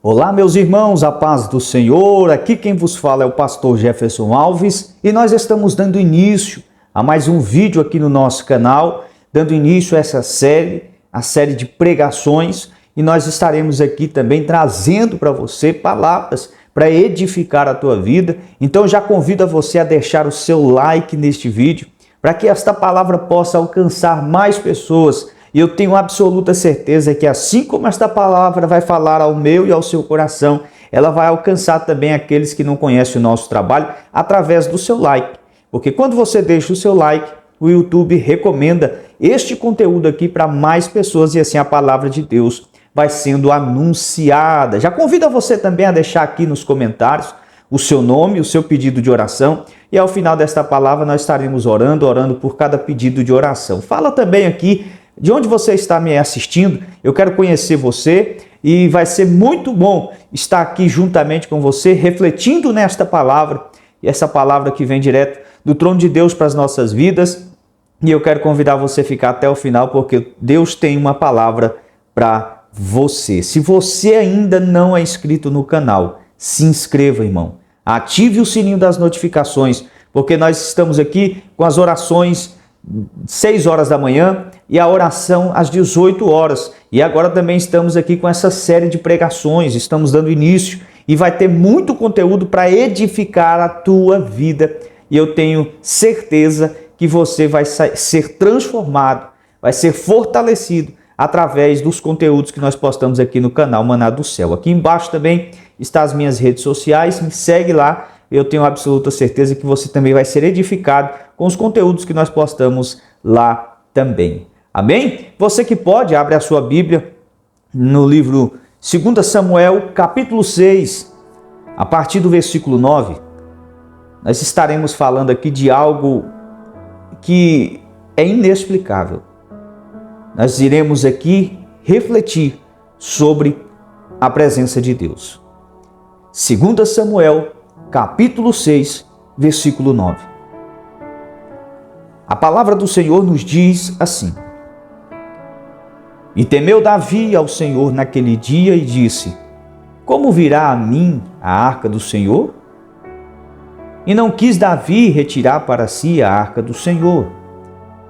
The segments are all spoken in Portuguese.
Olá, meus irmãos, a paz do Senhor. Aqui quem vos fala é o pastor Jefferson Alves e nós estamos dando início a mais um vídeo aqui no nosso canal, dando início a essa série, a série de pregações, e nós estaremos aqui também trazendo para você palavras para edificar a tua vida. Então já convido a você a deixar o seu like neste vídeo, para que esta palavra possa alcançar mais pessoas. E eu tenho absoluta certeza que assim como esta palavra vai falar ao meu e ao seu coração, ela vai alcançar também aqueles que não conhecem o nosso trabalho através do seu like. Porque quando você deixa o seu like, o YouTube recomenda este conteúdo aqui para mais pessoas e assim a palavra de Deus vai sendo anunciada. Já convido você também a deixar aqui nos comentários o seu nome, o seu pedido de oração, e ao final desta palavra nós estaremos orando por cada pedido de oração. Fala também aqui de onde você está me assistindo. Eu quero conhecer você e vai ser muito bom estar aqui juntamente com você, refletindo nesta palavra, e essa palavra que vem direto do trono de Deus para as nossas vidas. E eu quero convidar você a ficar até o final, porque Deus tem uma palavra para você. Se você ainda não é inscrito no canal, se inscreva, irmão. Ative o sininho das notificações, porque nós estamos aqui com as orações 6 horas da manhã e a oração às 18 horas. E agora também estamos aqui com essa série de pregações, estamos dando início e vai ter muito conteúdo para edificar a tua vida. E eu tenho certeza que você vai ser transformado, vai ser fortalecido através dos conteúdos que nós postamos aqui no canal Maná do Céu. Aqui embaixo também estão as minhas redes sociais, me segue lá. Eu tenho absoluta certeza que você também vai ser edificado com os conteúdos que nós postamos lá também. Amém? Você que pode, abre a sua Bíblia no livro 2 Samuel, capítulo 6, a partir do versículo 9. Nós estaremos falando aqui de algo que é inexplicável. Nós iremos aqui refletir sobre a presença de Deus. 2 Samuel, capítulo 6, versículo 9. A palavra do Senhor nos diz assim: E temeu Davi ao Senhor naquele dia e disse: Como virá a mim a arca do Senhor? E não quis Davi retirar para si a arca do Senhor,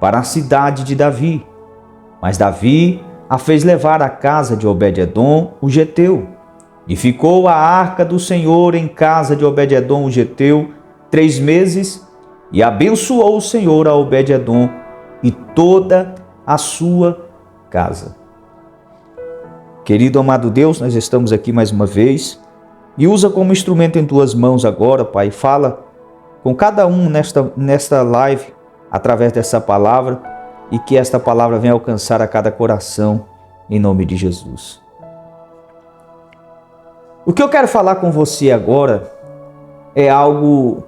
para a cidade de Davi. Mas Davi a fez levar à casa de Obed-edom, o geteu. E ficou a arca do Senhor em casa de Obed-edom, o geteu, 3 meses, e abençoou o Senhor a Obed-edom e toda a sua casa. Querido amado Deus, nós estamos aqui mais uma vez, e usa como instrumento em tuas mãos agora, Pai. Fala com cada um nesta live, através dessa palavra, e que esta palavra venha alcançar a cada coração, em nome de Jesus. O que eu quero falar com você agora é algo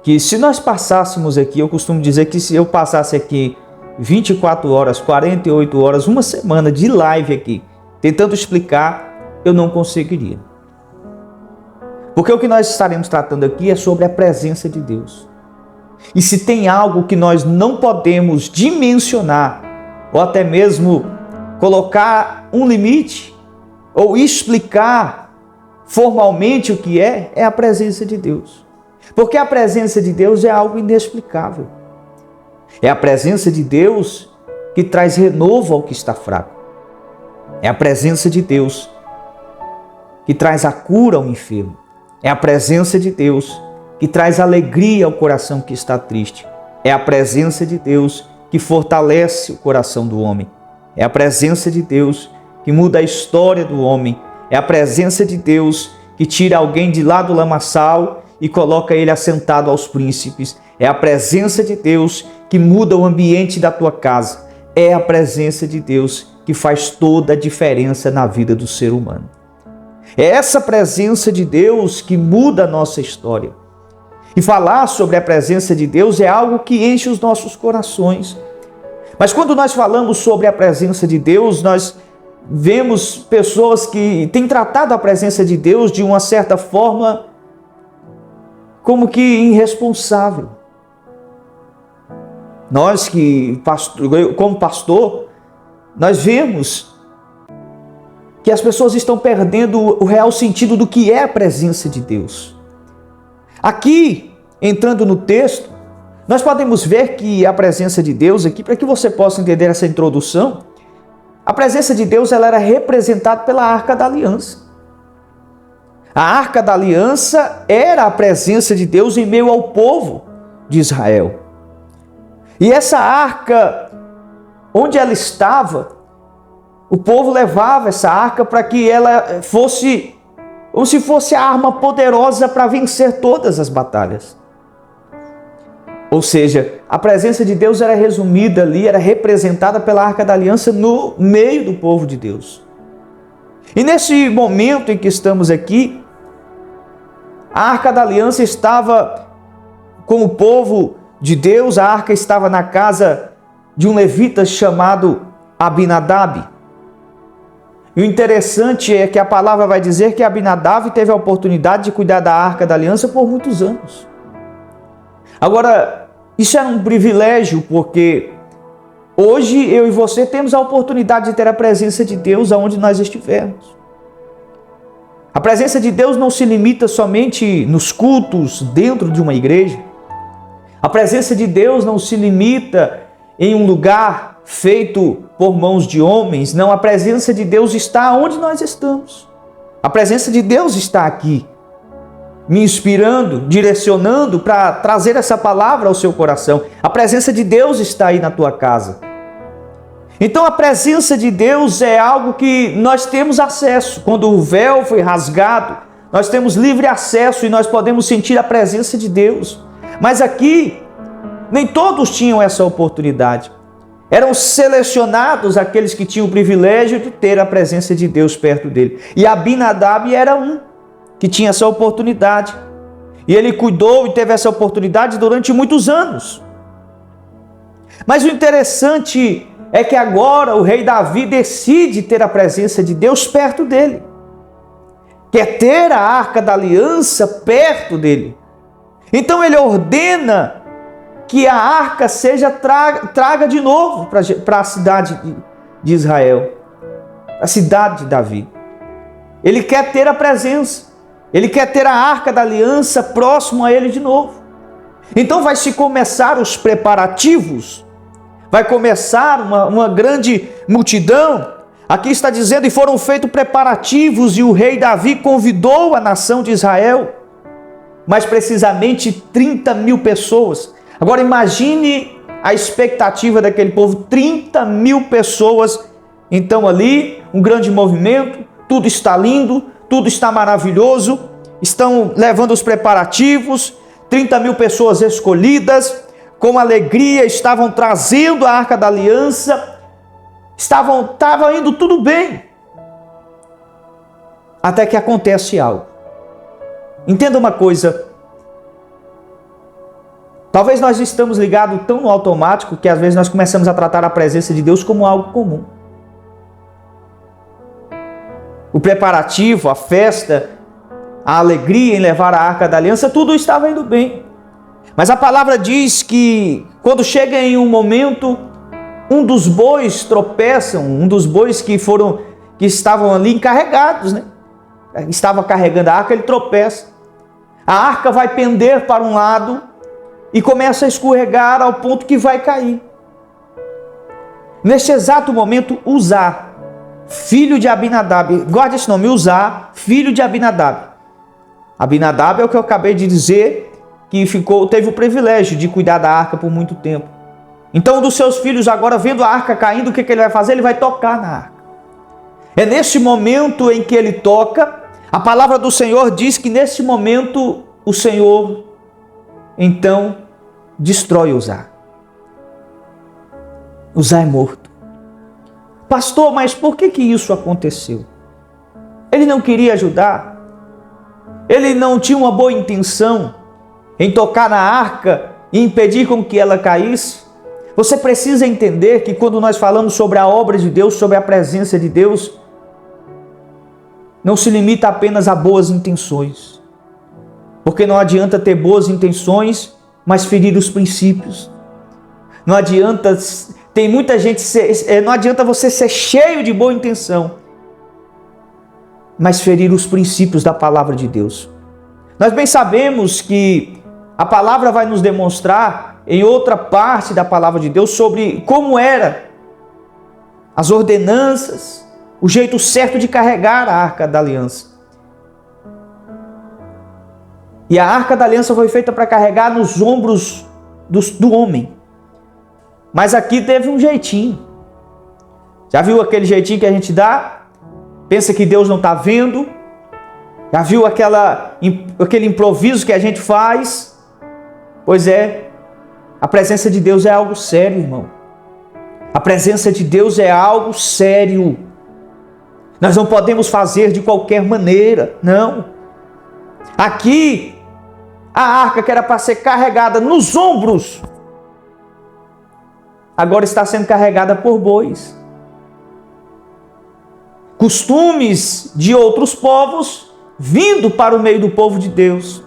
que, se nós passássemos aqui, eu costumo dizer que se eu passasse aqui 24 horas, 48 horas, uma semana de live aqui, tentando explicar, eu não conseguiria. Porque o que nós estaremos tratando aqui é sobre a presença de Deus. E se tem algo que nós não podemos dimensionar, ou até mesmo colocar um limite, ou explicar formalmente o que é a presença de Deus. Porque a presença de Deus é algo inexplicável. É a presença de Deus que traz renovo ao que está fraco. É a presença de Deus que traz a cura ao enfermo. É a presença de Deus que traz alegria ao coração que está triste. É a presença de Deus que fortalece o coração do homem. É a presença de Deus que muda a história do homem. É a presença de Deus que tira alguém de lá do lamaçal e coloca ele assentado aos príncipes. É a presença de Deus que muda o ambiente da tua casa. É a presença de Deus que faz toda a diferença na vida do ser humano. É essa presença de Deus que muda a nossa história. E falar sobre a presença de Deus é algo que enche os nossos corações. Mas quando nós falamos sobre a presença de Deus, nós vemos pessoas que têm tratado a presença de Deus de uma certa forma como que irresponsável. Nós que, como pastor, nós vemos que as pessoas estão perdendo o real sentido do que é a presença de Deus. Aqui, entrando no texto, nós podemos ver que a presença de Deus aqui, para que você possa entender essa introdução, a presença de Deus ela era representada pela Arca da Aliança. A Arca da Aliança era a presença de Deus em meio ao povo de Israel. E essa arca, onde ela estava, o povo levava essa arca para que ela fosse, como se fosse a arma poderosa para vencer todas as batalhas. Ou seja, a presença de Deus era resumida ali, era representada pela Arca da Aliança no meio do povo de Deus. E nesse momento em que estamos aqui, a Arca da Aliança estava com o povo de Deus, a arca estava na casa de um levita chamado Abinadab. E o interessante é que a palavra vai dizer que Abinadab teve a oportunidade de cuidar da Arca da Aliança por muitos anos. Agora, isso era um privilégio, porque hoje eu e você temos a oportunidade de ter a presença de Deus aonde nós estivermos. A presença de Deus não se limita somente nos cultos dentro de uma igreja. A presença de Deus não se limita em um lugar feito por mãos de homens. Não, a presença de Deus está onde nós estamos. A presença de Deus está aqui, me inspirando, direcionando para trazer essa palavra ao seu coração. A presença de Deus está aí na tua casa. Então a presença de Deus é algo que nós temos acesso. Quando o véu foi rasgado, nós temos livre acesso e nós podemos sentir a presença de Deus. Mas aqui, nem todos tinham essa oportunidade. Eram selecionados aqueles que tinham o privilégio de ter a presença de Deus perto dele. E Abinadab era um que tinha essa oportunidade. E ele cuidou e teve essa oportunidade durante muitos anos. Mas o interessante é que agora o rei Davi decide ter a presença de Deus perto dele. Quer ter a Arca da Aliança perto dele. Então ele ordena que a arca seja traga de novo para a cidade de Israel, a cidade de Davi. Ele quer ter a presença, ele quer ter a Arca da Aliança próximo a ele de novo. Então vai se começar os preparativos, vai começar uma grande multidão. Aqui está dizendo, e foram feitos preparativos, e o rei Davi convidou a nação de Israel, mais precisamente 30 mil pessoas. Agora imagine a expectativa daquele povo, 30 mil pessoas. Então ali, um grande movimento, tudo está lindo, tudo está maravilhoso, estão levando os preparativos, 30 mil pessoas escolhidas, com alegria, estavam trazendo a Arca da Aliança, estava indo tudo bem, até que acontece algo. Entenda uma coisa, talvez nós estamos ligados tão no automático que às vezes nós começamos a tratar a presença de Deus como algo comum. O preparativo, a festa, a alegria em levar a Arca da Aliança, tudo estava indo bem. Mas a palavra diz que quando chega em um momento, um dos bois tropeçam, um dos bois que estavam ali encarregados, né? Estava carregando a arca, ele tropeça. A arca vai pender para um lado e começa a escorregar ao ponto que vai cair. Neste exato momento, Uzá, filho de Abinadab, guarde esse nome, Uzá, filho de Abinadab. Abinadab é o que eu acabei de dizer, que teve o privilégio de cuidar da arca por muito tempo. Então, um dos seus filhos, agora vendo a arca caindo, o que ele vai fazer? Ele vai tocar na arca. É neste momento em que ele toca, a palavra do Senhor diz que nesse momento o Senhor, então, destrói Uzá. Uzá é morto. Pastor, mas por que isso aconteceu? Ele não queria ajudar? Ele não tinha uma boa intenção em tocar na arca e impedir com que ela caísse? Você precisa entender que quando nós falamos sobre a obra de Deus, sobre a presença de Deus, não se limita apenas a boas intenções. Porque não adianta ter boas intenções, mas ferir os princípios. Não adianta, tem muita gente, não adianta você ser cheio de boa intenção mas ferir os princípios da palavra de Deus. Nós bem sabemos que a palavra vai nos demonstrar em outra parte da palavra de Deus sobre como era as ordenanças, o jeito certo de carregar a Arca da Aliança. E a Arca da Aliança foi feita para carregar nos ombros do homem. Mas aqui teve um jeitinho. Já viu aquele jeitinho que a gente dá? Pensa que Deus não está vendo? Já viu aquele improviso que a gente faz? Pois é, a presença de Deus é algo sério, irmão. A presença de Deus é algo sério. Nós não podemos fazer de qualquer maneira, não. Aqui, a arca que era para ser carregada nos ombros, agora está sendo carregada por bois. Costumes de outros povos vindo para o meio do povo de Deus.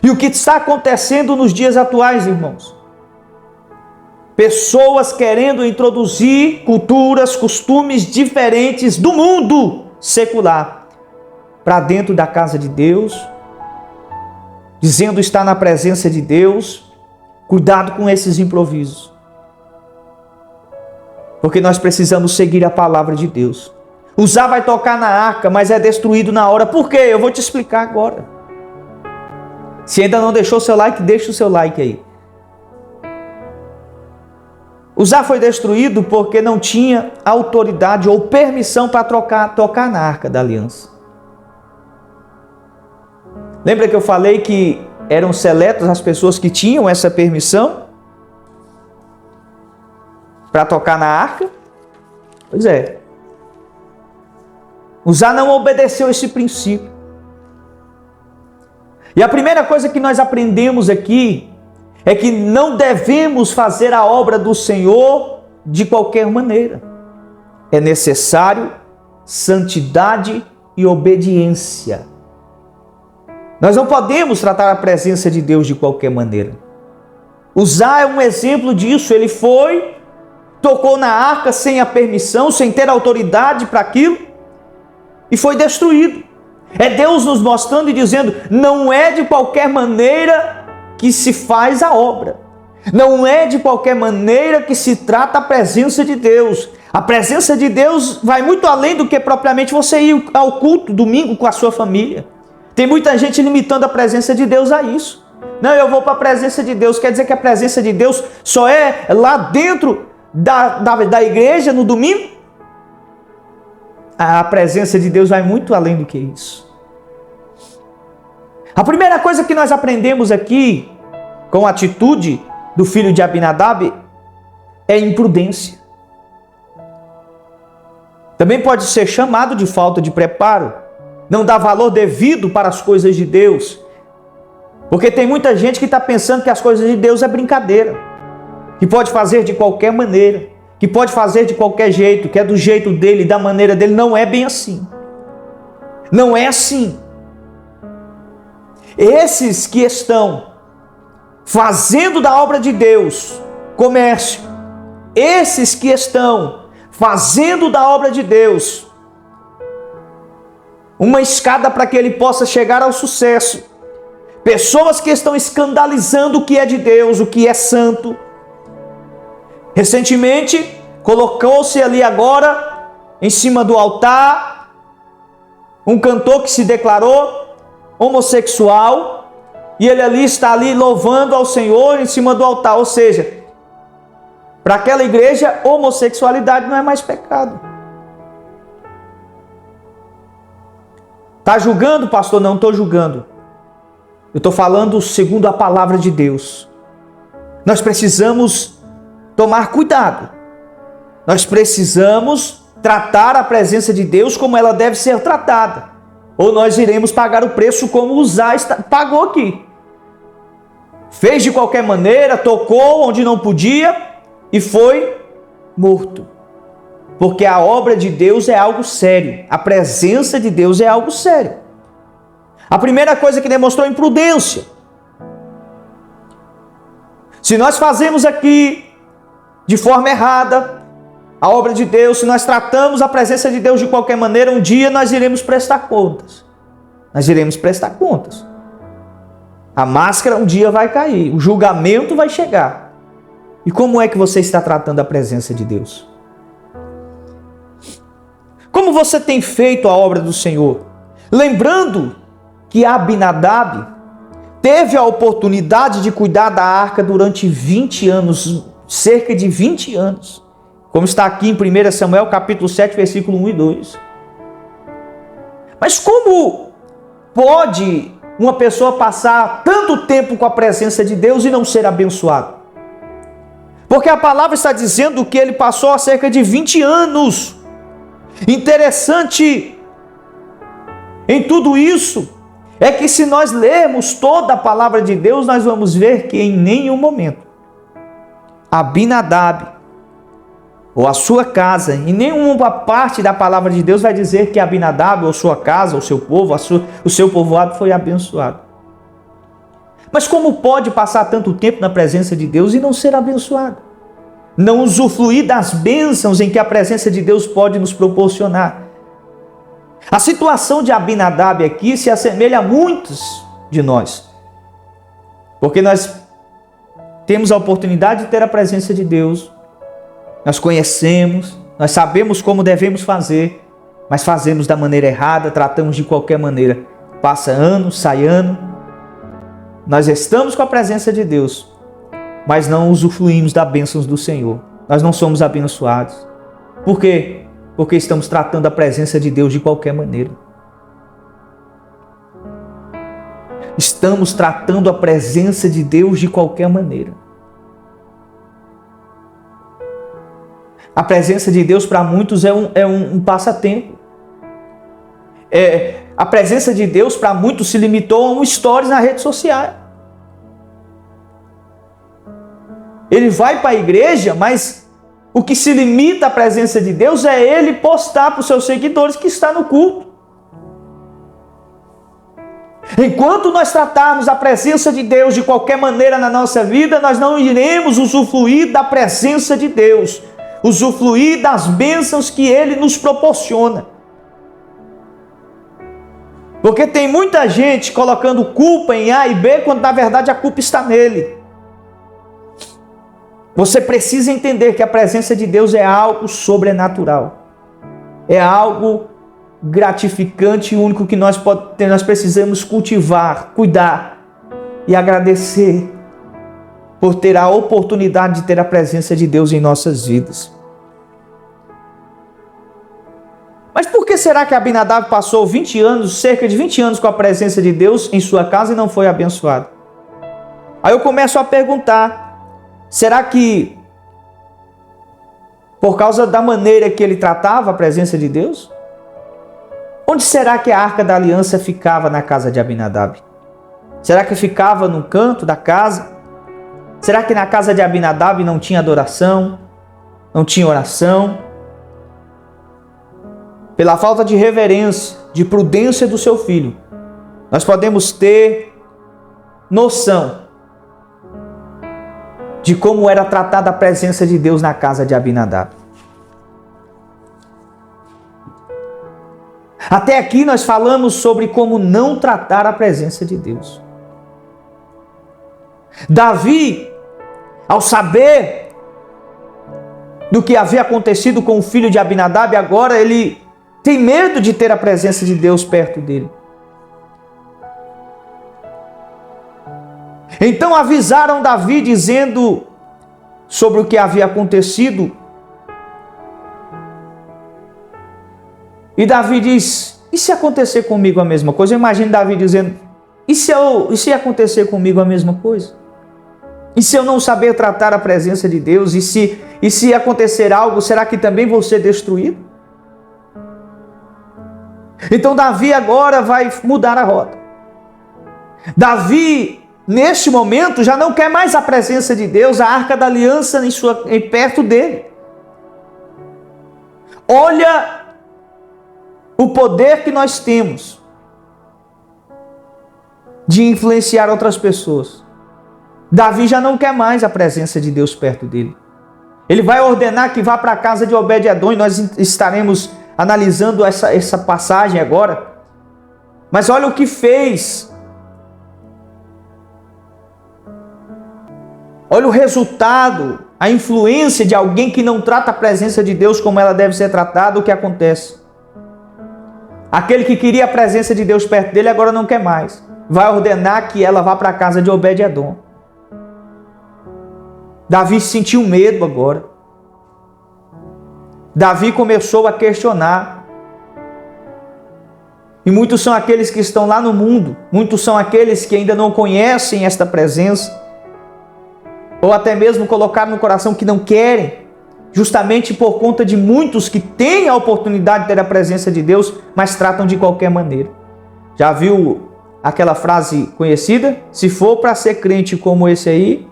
E o que está acontecendo nos dias atuais, irmãos? Pessoas querendo introduzir culturas, costumes diferentes do mundo secular para dentro da casa de Deus, dizendo estar na presença de Deus. Cuidado com esses improvisos, porque nós precisamos seguir a palavra de Deus. Uzá vai tocar na arca, mas é destruído na hora. Por quê? Eu vou te explicar agora. Se ainda não deixou seu like, deixa o seu like aí. Uzá foi destruído porque não tinha autoridade ou permissão para tocar na Arca da Aliança. Lembra que eu falei que eram seletas as pessoas que tinham essa permissão para tocar na arca? Pois é. Uzá não obedeceu esse princípio. E a primeira coisa que nós aprendemos aqui é que não devemos fazer a obra do Senhor de qualquer maneira. É necessário santidade e obediência. Nós não podemos tratar a presença de Deus de qualquer maneira. Uzá é um exemplo disso. Ele tocou na arca sem a permissão, sem ter autoridade para aquilo, e foi destruído. É Deus nos mostrando e dizendo, não é de qualquer maneira que se faz a obra. Não é de qualquer maneira que se trata a presença de Deus. A presença de Deus vai muito além do que propriamente você ir ao culto domingo com a sua família. Tem muita gente limitando a presença de Deus a isso. Não, eu vou para a presença de Deus. Quer dizer que a presença de Deus só é lá dentro da igreja no domingo? A presença de Deus vai muito além do que isso. A primeira coisa que nós aprendemos aqui com a atitude do filho de Abinadab é imprudência. Também pode ser chamado de falta de preparo. Não dá valor devido para as coisas de Deus. Porque tem muita gente que está pensando que as coisas de Deus é brincadeira. Que pode fazer de qualquer maneira. Que pode fazer de qualquer jeito. Que é do jeito dele, da maneira dele. Não é bem assim. Não é assim. Esses que estão fazendo da obra de Deus comércio. Esses que estão fazendo da obra de Deus uma escada para que ele possa chegar ao sucesso. Pessoas que estão escandalizando o que é de Deus, o que é santo. Recentemente, colocou-se ali agora, em cima do altar, um cantor que se declarou homossexual, e ele ali está ali louvando ao Senhor em cima do altar. Ou seja, para aquela igreja, homossexualidade não é mais pecado. Está julgando, pastor? Não estou julgando. Eu estou falando segundo a palavra de Deus. Nós precisamos tomar cuidado. Nós precisamos tratar a presença de Deus como ela deve ser tratada. Ou nós iremos pagar o preço como Uzá pagou aqui. Fez de qualquer maneira, tocou onde não podia e foi morto. Porque a obra de Deus é algo sério. A presença de Deus é algo sério. A primeira coisa que demonstrou imprudência. Se nós fazemos aqui de forma errada, a obra de Deus, se nós tratamos a presença de Deus de qualquer maneira, um dia nós iremos prestar contas. Nós iremos prestar contas. A máscara um dia vai cair, o julgamento vai chegar. E como é que você está tratando a presença de Deus? Como você tem feito a obra do Senhor? Lembrando que Abinadab teve a oportunidade de cuidar da arca durante 20 anos, cerca de 20 anos. Como está aqui em 1 Samuel, capítulo 7, versículo 1 e 2. Mas como pode uma pessoa passar tanto tempo com a presença de Deus e não ser abençoado? Porque a palavra está dizendo que ele passou há cerca de 20 anos. Interessante em tudo isso é que se nós lermos toda a palavra de Deus, nós vamos ver que em nenhum momento Abinadab ou a sua casa, em nenhuma parte da palavra de Deus vai dizer que Abinadab ou sua casa, ou seu povo, o seu povoado foi abençoado. Mas como pode passar tanto tempo na presença de Deus e não ser abençoado? Não usufruir das bênçãos em que a presença de Deus pode nos proporcionar. A situação de Abinadab aqui se assemelha a muitos de nós. Porque nós temos a oportunidade de ter a presença de Deus. Nós conhecemos, nós sabemos como devemos fazer, mas fazemos da maneira errada, tratamos de qualquer maneira. Passa ano, sai ano. Nós estamos com a presença de Deus, mas não usufruímos das bênçãos do Senhor. Nós não somos abençoados. Por quê? Porque estamos tratando a presença de Deus de qualquer maneira. Estamos tratando a presença de Deus de qualquer maneira. A presença de Deus para muitos é um passatempo. A presença de Deus para muitos se limitou a um stories na rede social. Ele vai para a igreja, mas o que se limita à presença de Deus é ele postar para os seus seguidores que está no culto. Enquanto nós tratarmos a presença de Deus de qualquer maneira na nossa vida, nós não iremos usufruir da presença de Deus, usufruir das bênçãos que Ele nos proporciona. Porque tem muita gente colocando culpa em A e B, quando na verdade a culpa está nele. Você precisa entender que a presença de Deus é algo sobrenatural. É algo gratificante e único que nós precisamos cultivar, cuidar e agradecer por ter a oportunidade de ter a presença de Deus em nossas vidas. Mas por que será que Abinadab passou 20 anos, cerca de 20 anos com a presença de Deus em sua casa e não foi abençoado? Aí eu começo a perguntar, será que por causa da maneira que ele tratava a presença de Deus? Onde será que a Arca da Aliança ficava na casa de Abinadab? Será que ficava no canto da casa? Será que na casa de Abinadab não tinha adoração? Não tinha oração? Pela falta de reverência, de prudência do seu filho, nós podemos ter noção de como era tratada a presença de Deus na casa de Abinadab. Até aqui nós falamos sobre como não tratar a presença de Deus. Davi, ao saber do que havia acontecido com o filho de Abinadab, agora ele tem medo de ter a presença de Deus perto dele. Então avisaram Davi dizendo sobre o que havia acontecido. E Davi diz, e se acontecer comigo a mesma coisa? Eu imagino Davi dizendo, e se acontecer comigo a mesma coisa? E se eu não saber tratar a presença de Deus? E se acontecer algo, será que também vou ser destruído? Então Davi agora vai mudar a rota. Davi, neste momento, já não quer mais a presença de Deus, a Arca da Aliança em perto dele. Olha o poder que nós temos de influenciar outras pessoas. Davi já não quer mais a presença de Deus perto dele. Ele vai ordenar que vá para a casa de Obed-Edom, e nós estaremos analisando essa passagem agora. Mas olha o que fez. Olha o resultado, a influência de alguém que não trata a presença de Deus como ela deve ser tratada, o que acontece? Aquele que queria a presença de Deus perto dele, agora não quer mais. Vai ordenar que ela vá para a casa de Obed-Edom. Davi sentiu medo agora. Davi começou a questionar. E muitos são aqueles que estão lá no mundo, muitos são aqueles que ainda não conhecem esta presença, ou até mesmo colocaram no coração que não querem, justamente por conta de muitos que têm a oportunidade de ter a presença de Deus, mas tratam de qualquer maneira. Já viu aquela frase conhecida? Se for para ser crente como esse aí,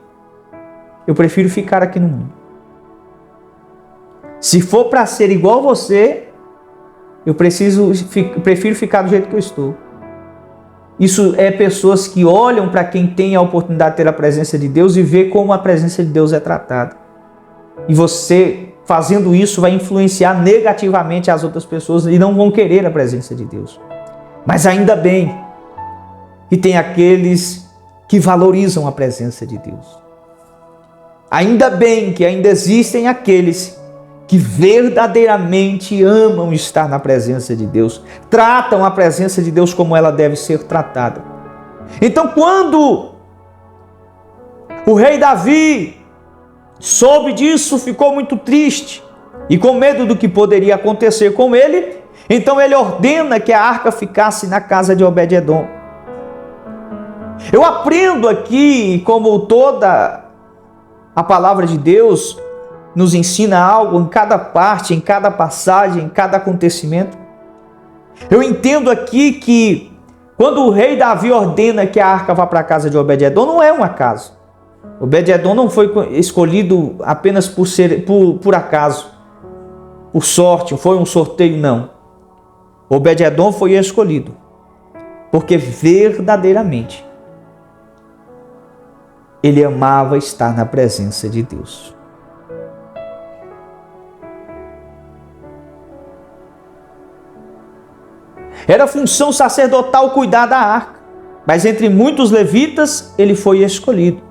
eu prefiro ficar aqui no mundo. Se for para ser igual você, eu prefiro ficar do jeito que eu estou. Isso é pessoas que olham para quem tem a oportunidade de ter a presença de Deus e vê como a presença de Deus é tratada. E você, fazendo isso, vai influenciar negativamente as outras pessoas e não vão querer a presença de Deus. Mas ainda bem que tem aqueles que valorizam a presença de Deus. Ainda bem que ainda existem aqueles que verdadeiramente amam estar na presença de Deus, tratam a presença de Deus como ela deve ser tratada. Então, quando o rei Davi soube disso, ficou muito triste e com medo do que poderia acontecer com ele, então ele ordena que a arca ficasse na casa de Obed-Edom. Eu aprendo aqui, como toda a palavra de Deus nos ensina algo em cada parte, em cada passagem, em cada acontecimento. Eu entendo aqui que quando o rei Davi ordena que a arca vá para a casa de Obed-Edom, não é um acaso. Obed-Edom não foi escolhido apenas por acaso, por sorte, foi um sorteio, não. Obed-Edom foi escolhido porque verdadeiramente ele amava estar na presença de Deus. Era função sacerdotal cuidar da arca, mas entre muitos levitas ele foi escolhido.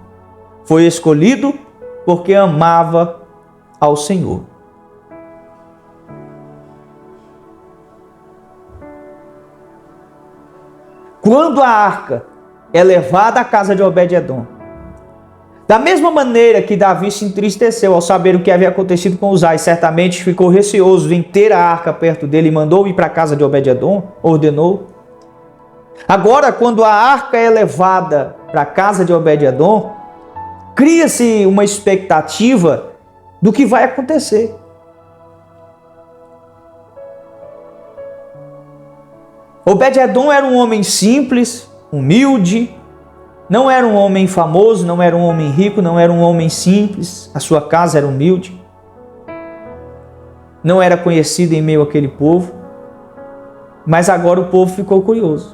Foi escolhido porque amava ao Senhor. Quando a arca é levada à casa de Obed-Edom, da mesma maneira que Davi se entristeceu ao saber o que havia acontecido com Uzai, certamente ficou receoso em ter a arca perto dele e mandou ir para a casa de Obed-Edom, ordenou. Agora, quando a arca é levada para a casa de Obed-Edom, cria-se uma expectativa do que vai acontecer. Obed-Edom era um homem simples, humilde, não era um homem famoso, não era um homem rico, não era um homem simples, a sua casa era humilde, não era conhecido em meio àquele povo, mas agora o povo ficou curioso.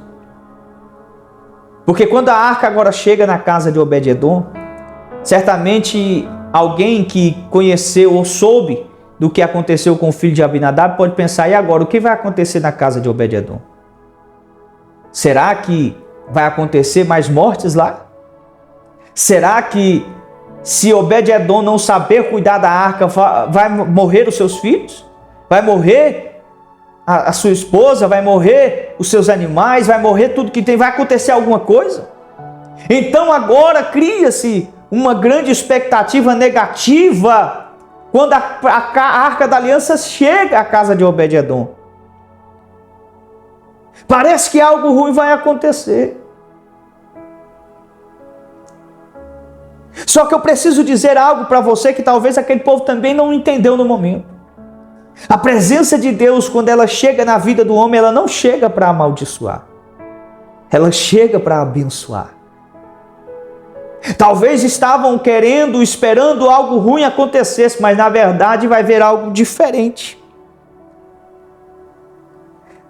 Porque quando a arca agora chega na casa de Obed-Edom, certamente alguém que conheceu ou soube do que aconteceu com o filho de Abinadab pode pensar, e agora, o que vai acontecer na casa de Obed-Edom? Será que vai acontecer mais mortes lá? Será que se Obed-Edom não saber cuidar da arca, vai morrer os seus filhos? Vai morrer a sua esposa? Vai morrer os seus animais? Vai morrer tudo que tem? Vai acontecer alguma coisa? Então agora cria-se uma grande expectativa negativa quando a arca da aliança chega à casa de Obed-Edom. Parece que algo ruim vai acontecer. Só que eu preciso dizer algo para você que talvez aquele povo também não entendeu no momento. A presença de Deus, quando ela chega na vida do homem, ela não chega para amaldiçoar. Ela chega para abençoar. Talvez estavam querendo, esperando algo ruim acontecesse, mas na verdade vai ver algo diferente.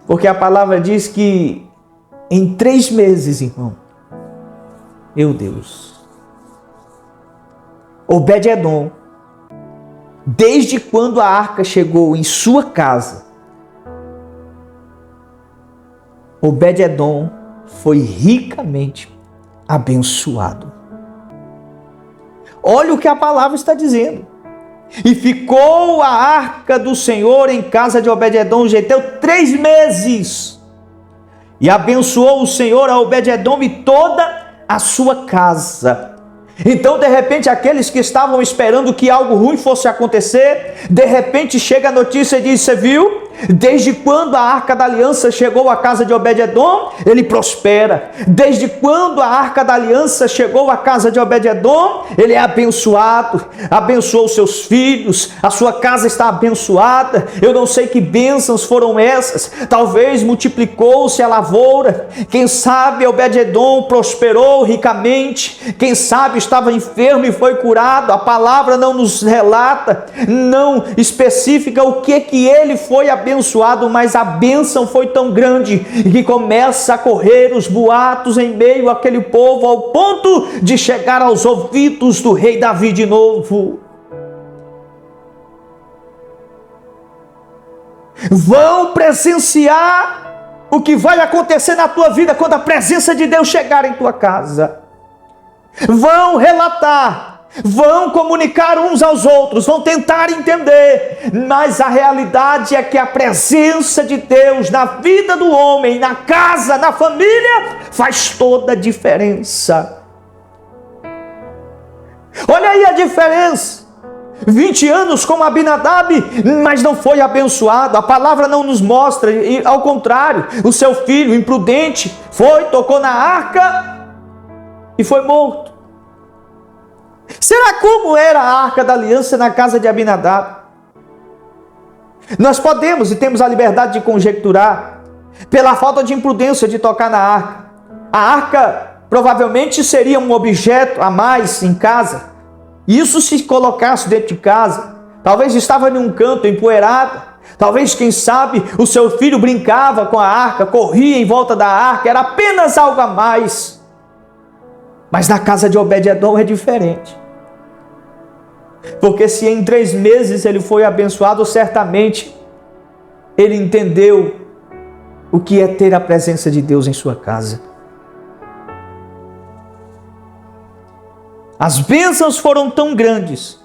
Porque a palavra diz que em 3 meses, irmão, meu Deus, Obed-Edom desde quando a arca chegou em sua casa, Obed-edom foi ricamente abençoado. Olha o que a palavra está dizendo. E ficou a arca do Senhor em casa de Obed-edom o geteu 3 meses. E abençoou o Senhor a Obed-edom e toda a sua casa. Então, de repente, aqueles que estavam esperando que algo ruim fosse acontecer, de repente chega a notícia e diz: você viu? Desde quando a arca da aliança chegou à casa de Obed-edom, ele prospera. Desde quando a arca da aliança chegou à casa de Obed-edom, ele é abençoado. Abençoou seus filhos, a sua casa está abençoada. Eu não sei que bênçãos foram essas. Talvez multiplicou-se a lavoura. Quem sabe Obed-edom prosperou ricamente. Quem sabe estava enfermo e foi curado. A palavra não nos relata, não especifica o que ele foi abençoado, mas a bênção foi tão grande que começa a correr os boatos em meio àquele povo, ao ponto de chegar aos ouvidos do rei Davi de novo. Vão presenciar o que vai acontecer na tua vida quando a presença de Deus chegar em tua casa. Vão relatar, vão comunicar uns aos outros, vão tentar entender, mas a realidade é que a presença de Deus na vida do homem, na casa, na família, faz toda a diferença. Olha aí a diferença. 20 anos como Abinadab, mas não foi abençoado. A palavra não nos mostra, e ao contrário, o seu filho imprudente tocou na arca e foi morto. Será como era a arca da aliança na casa de Abinadab? Nós podemos e temos a liberdade de conjecturar pela falta de imprudência de tocar na arca. A arca provavelmente seria um objeto a mais em casa. Isso se colocasse dentro de casa. Talvez estava em um canto empoeirado. Talvez, quem sabe, o seu filho brincava com a arca, corria em volta da arca. Era apenas algo a mais. Mas na casa de Obed-edom é diferente. Porque se em 3 meses ele foi abençoado, certamente ele entendeu o que é ter a presença de Deus em sua casa. As bênçãos foram tão grandes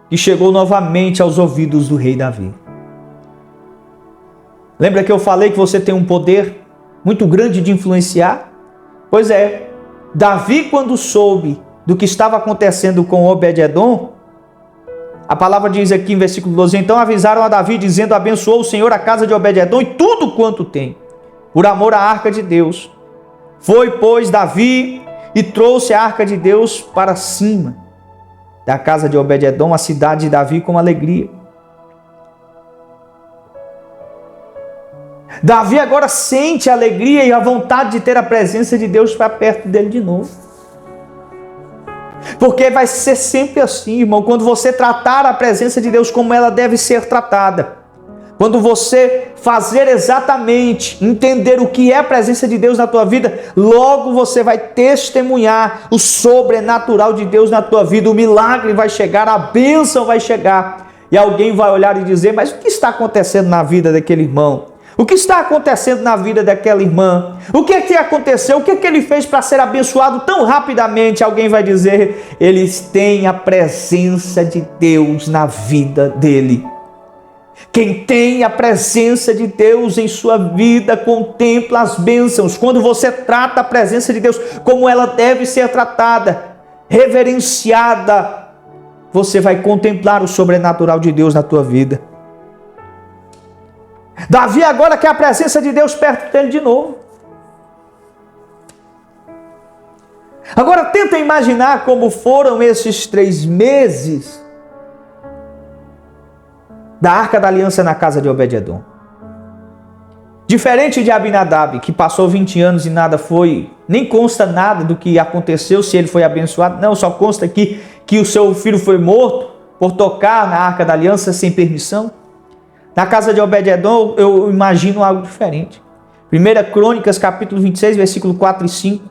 que chegou novamente aos ouvidos do rei Davi. Lembra que eu falei que você tem um poder muito grande de influenciar? Pois é, Davi, quando soube do que estava acontecendo com Obed-edom, a palavra diz aqui em versículo 12, então avisaram a Davi dizendo, abençoou o Senhor a casa de Obed-edom e tudo quanto tem, por amor à arca de Deus. Foi, pois, Davi e trouxe a arca de Deus para cima da casa de Obed-edom, a cidade de Davi, com alegria. Davi agora sente a alegria e a vontade de ter a presença de Deus para perto dele de novo. Porque vai ser sempre assim, irmão, quando você tratar a presença de Deus como ela deve ser tratada. Quando você fazer exatamente, entender o que é a presença de Deus na tua vida, logo você vai testemunhar o sobrenatural de Deus na tua vida. O milagre vai chegar, a bênção vai chegar. E alguém vai olhar e dizer, mas o que está acontecendo na vida daquele irmão? O que está acontecendo na vida daquela irmã? O que é que aconteceu? O que é que ele fez para ser abençoado tão rapidamente? Alguém vai dizer, eles têm a presença de Deus na vida dele. Quem tem a presença de Deus em sua vida contempla as bênçãos. Quando você trata a presença de Deus como ela deve ser tratada, reverenciada, você vai contemplar o sobrenatural de Deus na tua vida. Davi agora quer a presença de Deus perto dele de novo. Agora tenta imaginar como foram esses 3 meses da Arca da Aliança na casa de Obed-edom. Diferente de Abinadab, que passou 20 anos e nada foi, nem consta nada do que aconteceu, se ele foi abençoado. Não, só consta aqui que o seu filho foi morto por tocar na Arca da Aliança sem permissão. Na casa de Obed-edom, eu imagino algo diferente. 1 Crônicas, capítulo 26, versículo 4 e 5.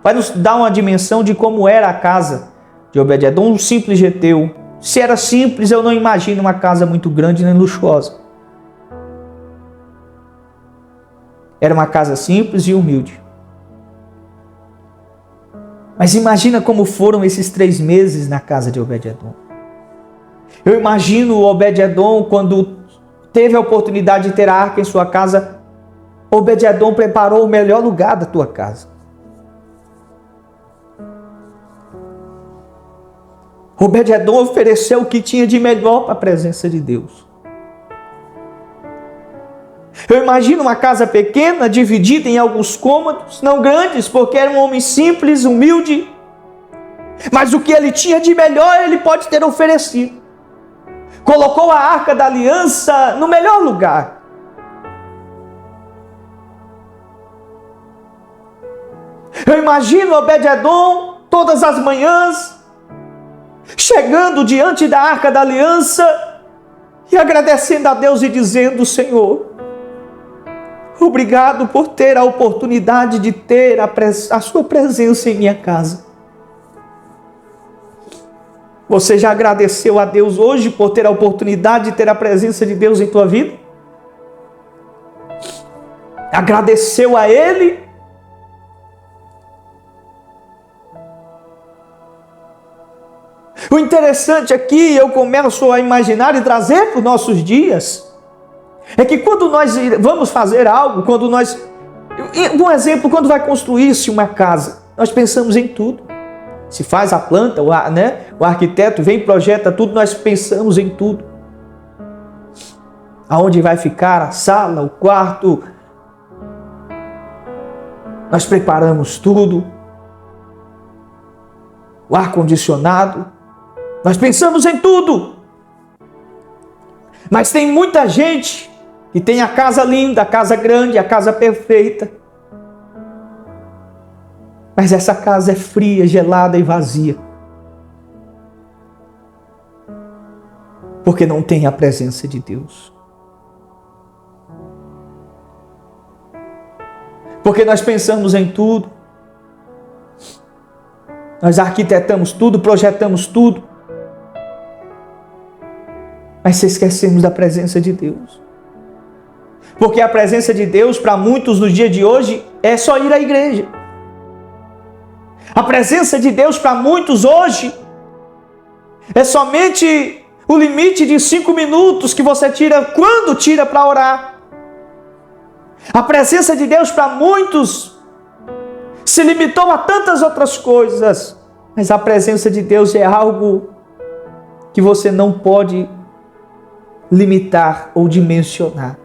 Vai nos dar uma dimensão de como era a casa de Obed-edom, um simples geteu, Se era simples, eu não imagino uma casa muito grande nem luxuosa. Era uma casa simples e humilde. Mas imagina como foram esses 3 meses na casa de Obed-Edom. Eu imagino o Obed-Edom, quando teve a oportunidade de ter a arca em sua casa, Obed-Edom preparou o melhor lugar da tua casa. Obed-Edom ofereceu o que tinha de melhor para a presença de Deus. Eu imagino uma casa pequena, dividida em alguns cômodos, não grandes, porque era um homem simples, humilde. Mas o que ele tinha de melhor, ele pode ter oferecido. Colocou a arca da aliança no melhor lugar. Eu imagino Obed-Edom todas as manhãs, chegando diante da arca da aliança e agradecendo a Deus e dizendo: Senhor, obrigado por ter a oportunidade de ter a sua presença em minha casa. Você já agradeceu a Deus hoje por ter a oportunidade de ter a presença de Deus em tua vida? Agradeceu a Ele? O interessante aqui, eu começo a imaginar e trazer para os nossos dias, é que quando nós vamos fazer algo, um exemplo, quando vai construir-se uma casa, nós pensamos em tudo. Se faz a planta, o arquiteto vem e projeta tudo, nós pensamos em tudo. Aonde vai ficar a sala, o quarto, nós preparamos tudo. O ar-condicionado, nós pensamos em tudo. Mas tem muita gente que tem a casa linda, a casa grande, a casa perfeita. Mas essa casa é fria, gelada e vazia. Porque não tem a presença de Deus. Porque nós pensamos em tudo. Nós arquitetamos tudo, projetamos tudo. Mas se esquecemos da presença de Deus. Porque a presença de Deus, para muitos no dia de hoje, é só ir à igreja. A presença de Deus para muitos hoje é somente o limite de 5 minutos que você tira quando tira para orar. A presença de Deus para muitos se limitou a tantas outras coisas, mas a presença de Deus é algo que você não pode limitar ou dimensionar,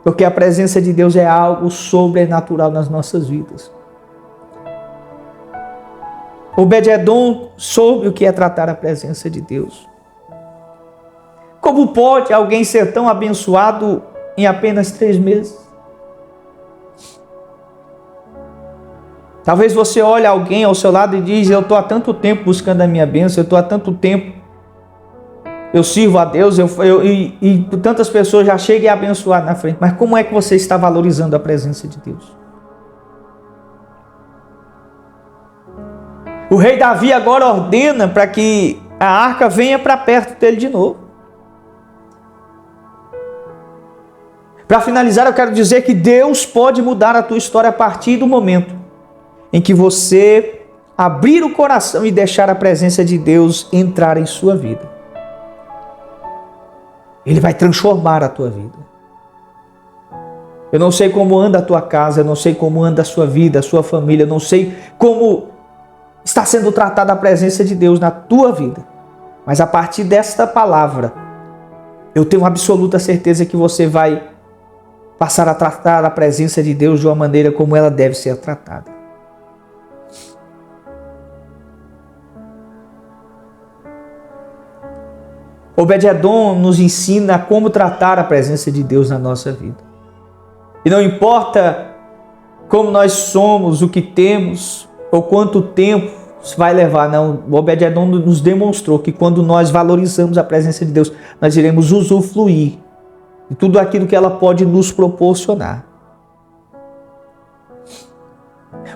porque a presença de Deus é algo sobrenatural nas nossas vidas. Obed-Edom soube o que é tratar a presença de Deus. Como pode alguém ser tão abençoado em apenas 3 meses? Talvez você olhe alguém ao seu lado e diz: eu estou há tanto tempo buscando a minha bênção, eu estou há tanto tempo, eu sirvo a Deus, e tantas pessoas já chegam a abençoar na frente. Mas como é que você está valorizando a presença de Deus? O rei Davi agora ordena para que a arca venha para perto dele de novo. Para finalizar, eu quero dizer que Deus pode mudar a tua história a partir do momento em que você abrir o coração e deixar a presença de Deus entrar em sua vida. Ele vai transformar a tua vida. Eu não sei como anda a tua casa, eu não sei como anda a sua vida, a sua família, eu não sei como está sendo tratada a presença de Deus na tua vida. Mas a partir desta palavra, eu tenho absoluta certeza que você vai passar a tratar a presença de Deus de uma maneira como ela deve ser tratada. Obed-Edom nos ensina como tratar a presença de Deus na nossa vida. E não importa como nós somos, o que temos, ou quanto tempo vai levar, não. O Obed-Edom nos demonstrou que quando nós valorizamos a presença de Deus, nós iremos usufruir de tudo aquilo que ela pode nos proporcionar.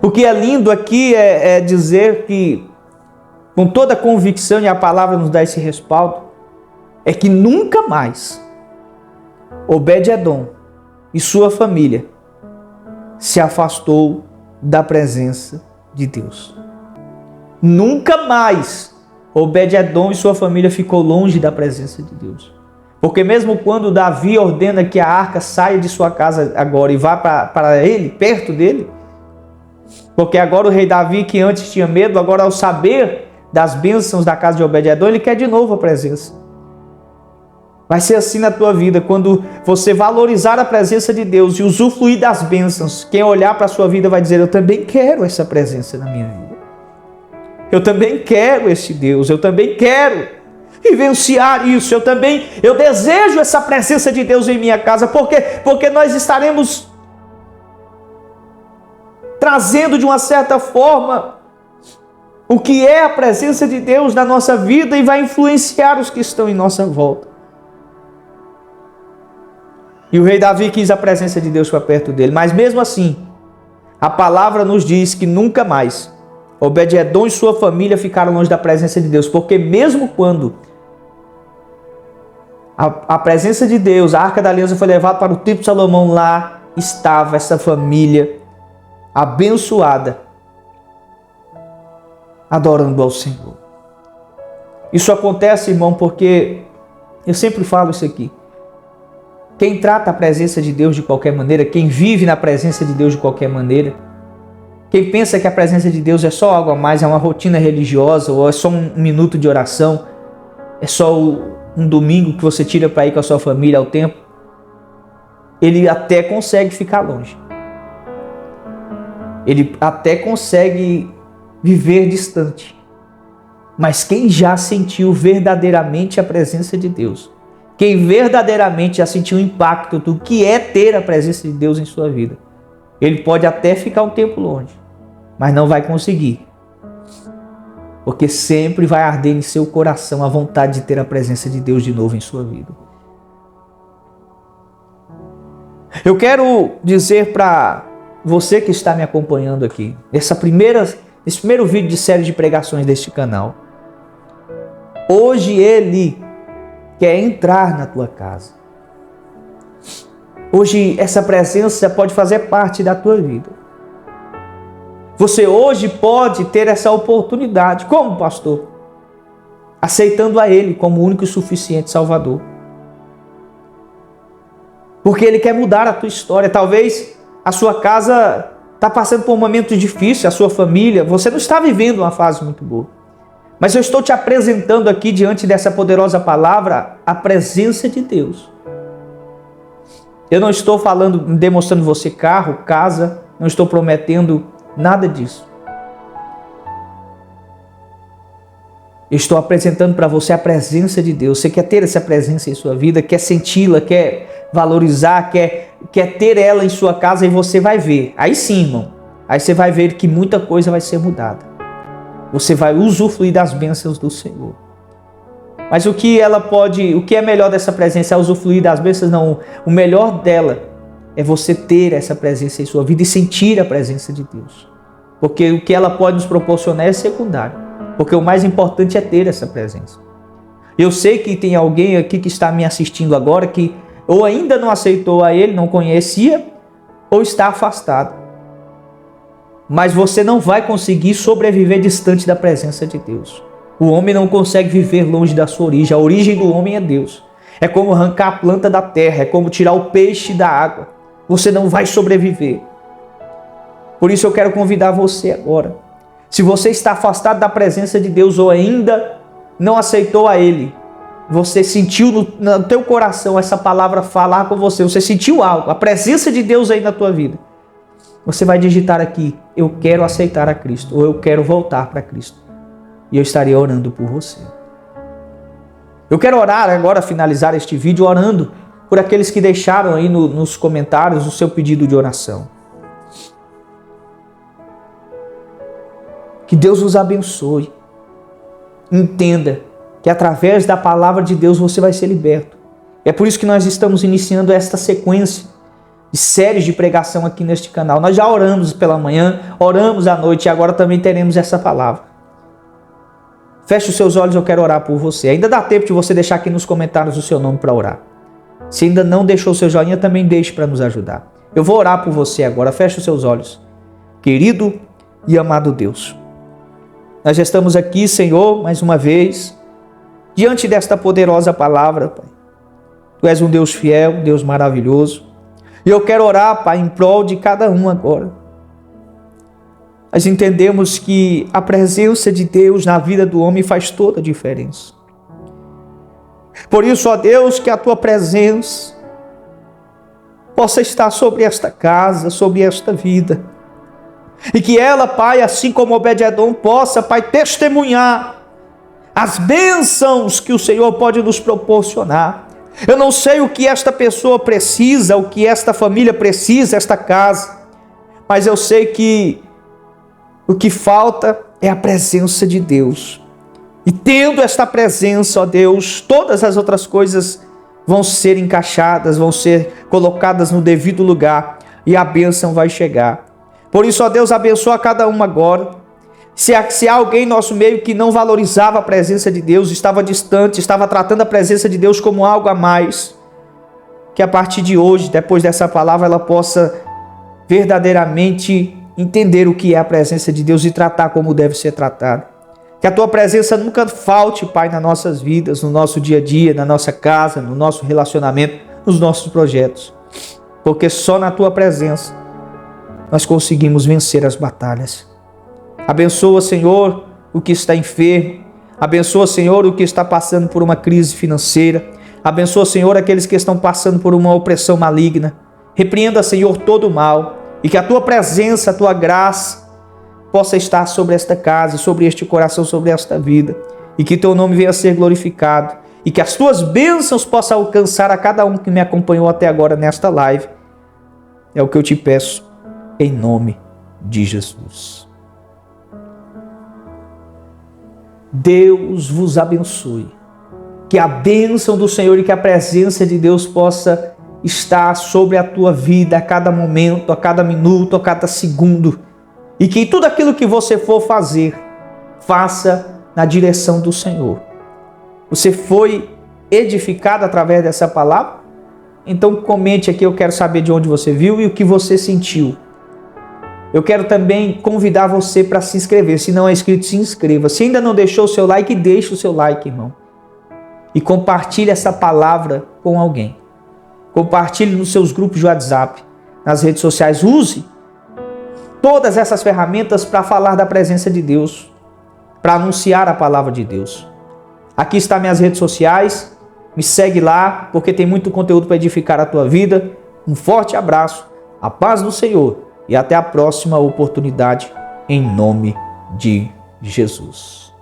O que é lindo aqui é dizer que, com toda a convicção, e a palavra nos dá esse respaldo, é que nunca mais Obed-Edom e sua família se afastou da presença de Deus. Nunca mais Obed-Edom e sua família ficou longe da presença de Deus. Porque mesmo quando Davi ordena que a arca saia de sua casa agora e vá para ele, perto dele, porque agora o rei Davi, que antes tinha medo, agora ao saber das bênçãos da casa de Obed-Edom, ele quer de novo a presença. Vai ser assim na tua vida, quando você valorizar a presença de Deus e usufruir das bênçãos, quem olhar para a sua vida vai dizer: eu também quero essa presença na minha vida. Eu também quero esse Deus, eu também quero vivenciar isso, eu desejo essa presença de Deus em minha casa, porque nós estaremos trazendo de uma certa forma o que é a presença de Deus na nossa vida e vai influenciar os que estão em nossa volta. E o rei Davi quis a presença de Deus para perto dele, mas mesmo assim, a palavra nos diz que nunca mais Obed-Edom e sua família ficaram longe da presença de Deus, porque mesmo quando a presença de Deus, a Arca da Aliança foi levada para o Templo de Salomão, lá estava essa família abençoada, adorando ao Senhor. Isso acontece, irmão, porque eu sempre falo isso aqui. Quem trata a presença de Deus de qualquer maneira, quem vive na presença de Deus de qualquer maneira, quem pensa que a presença de Deus é só algo a mais, é uma rotina religiosa, ou é só um minuto de oração, é só um domingo que você tira para ir com a sua família ao templo, ele até consegue ficar longe. Ele até consegue viver distante. Mas quem já sentiu verdadeiramente a presença de Deus, quem verdadeiramente já sentiu o impacto do que é ter a presença de Deus em sua vida, ele pode até ficar um tempo longe, mas não vai conseguir. Porque sempre vai arder em seu coração a vontade de ter a presença de Deus de novo em sua vida. Eu quero dizer para você que está me acompanhando aqui, nesse primeiro vídeo de série de pregações deste canal, hoje Ele quer entrar na tua casa. Hoje essa presença pode fazer parte da tua vida. Você hoje pode ter essa oportunidade. Como, pastor? Aceitando a Ele como o único e suficiente Salvador. Porque Ele quer mudar a tua história. Talvez a sua casa está passando por um momento difícil, a sua família, você não está vivendo uma fase muito boa. Mas eu estou te apresentando aqui, diante dessa poderosa palavra, a presença de Deus. Eu não estou demonstrando você carro, casa, não estou prometendo nada disso. Eu estou apresentando para você a presença de Deus. Você quer ter essa presença em sua vida, quer senti-la, quer valorizar, quer ter ela em sua casa, e você vai ver. Aí sim, irmão, aí você vai ver que muita coisa vai ser mudada. Você vai usufruir das bênçãos do Senhor. Mas o que é melhor dessa presença? É usufruir das bênçãos? Não. O melhor dela é você ter essa presença em sua vida e sentir a presença de Deus. Porque o que ela pode nos proporcionar é secundário. Porque o mais importante é ter essa presença. Eu sei que tem alguém aqui que está me assistindo agora que ou ainda não aceitou a Ele, não conhecia, ou está afastado. Mas você não vai conseguir sobreviver distante da presença de Deus. O homem não consegue viver longe da sua origem. A origem do homem é Deus. É como arrancar a planta da terra, é como tirar o peixe da água. Você não vai sobreviver. Por isso eu quero convidar você agora. Se você está afastado da presença de Deus ou ainda não aceitou a Ele, você sentiu no teu coração essa palavra falar com você, você sentiu algo, a presença de Deus aí na tua vida, você vai digitar aqui: eu quero aceitar a Cristo, ou eu quero voltar para Cristo. E eu estarei orando por você. Eu quero orar agora, finalizar este vídeo, orando por aqueles que deixaram aí nos comentários o seu pedido de oração. Que Deus os abençoe. Entenda que através da palavra de Deus você vai ser liberto. É por isso que nós estamos iniciando esta sequência de séries de pregação aqui neste canal. Nós já oramos pela manhã, oramos à noite e agora também teremos essa palavra. Feche os seus olhos, eu quero orar por você. Ainda dá tempo de você deixar aqui nos comentários o seu nome para orar. Se ainda não deixou o seu joinha, também deixe para nos ajudar. Eu vou orar por você agora. Feche os seus olhos. Querido e amado Deus, nós estamos aqui, Senhor, mais uma vez, diante desta poderosa palavra, Pai. Tu és um Deus fiel, um Deus maravilhoso. E eu quero orar, Pai, em prol de cada um agora. Nós entendemos que a presença de Deus na vida do homem faz toda a diferença. Por isso, ó Deus, que a Tua presença possa estar sobre esta casa, sobre esta vida. E que ela, Pai, assim como Obed-Edom, possa, Pai, testemunhar as bênçãos que o Senhor pode nos proporcionar. Eu não sei o que esta pessoa precisa, o que esta família precisa, esta casa, mas eu sei que o que falta é a presença de Deus. E tendo esta presença, ó Deus, todas as outras coisas vão ser encaixadas, vão ser colocadas no devido lugar e a bênção vai chegar. Por isso, ó Deus, abençoa cada um agora. Se há alguém em nosso meio que não valorizava a presença de Deus, estava distante, estava tratando a presença de Deus como algo a mais, que a partir de hoje, depois dessa palavra, ela possa verdadeiramente entender o que é a presença de Deus e tratar como deve ser tratado. Que a Tua presença nunca falte, Pai, nas nossas vidas, no nosso dia a dia, na nossa casa, no nosso relacionamento, nos nossos projetos. Porque só na Tua presença nós conseguimos vencer as batalhas. Abençoa, Senhor, o que está enfermo. Abençoa, Senhor, o que está passando por uma crise financeira. Abençoa, Senhor, aqueles que estão passando por uma opressão maligna. Repreenda, Senhor, todo o mal. E que a Tua presença, a Tua graça possa estar sobre esta casa, sobre este coração, sobre esta vida. E que Teu nome venha a ser glorificado. E que as Tuas bênçãos possam alcançar a cada um que me acompanhou até agora nesta live. É o que eu te peço, em nome de Jesus. Deus vos abençoe. Que a bênção do Senhor e que a presença de Deus possa estar sobre a tua vida a cada momento, a cada minuto, a cada segundo. E que tudo aquilo que você for fazer, faça na direção do Senhor. Você foi edificado através dessa palavra? Então comente aqui, eu quero saber de onde você viu e o que você sentiu. Eu quero também convidar você para se inscrever. Se não é inscrito, se inscreva. Se ainda não deixou o seu like, deixe o seu like, irmão. E compartilhe essa palavra com alguém. Compartilhe nos seus grupos de WhatsApp, nas redes sociais. Use todas essas ferramentas para falar da presença de Deus, para anunciar a palavra de Deus. Aqui estão minhas redes sociais. Me segue lá, porque tem muito conteúdo para edificar a tua vida. Um forte abraço. A paz do Senhor. E até a próxima oportunidade, em nome de Jesus.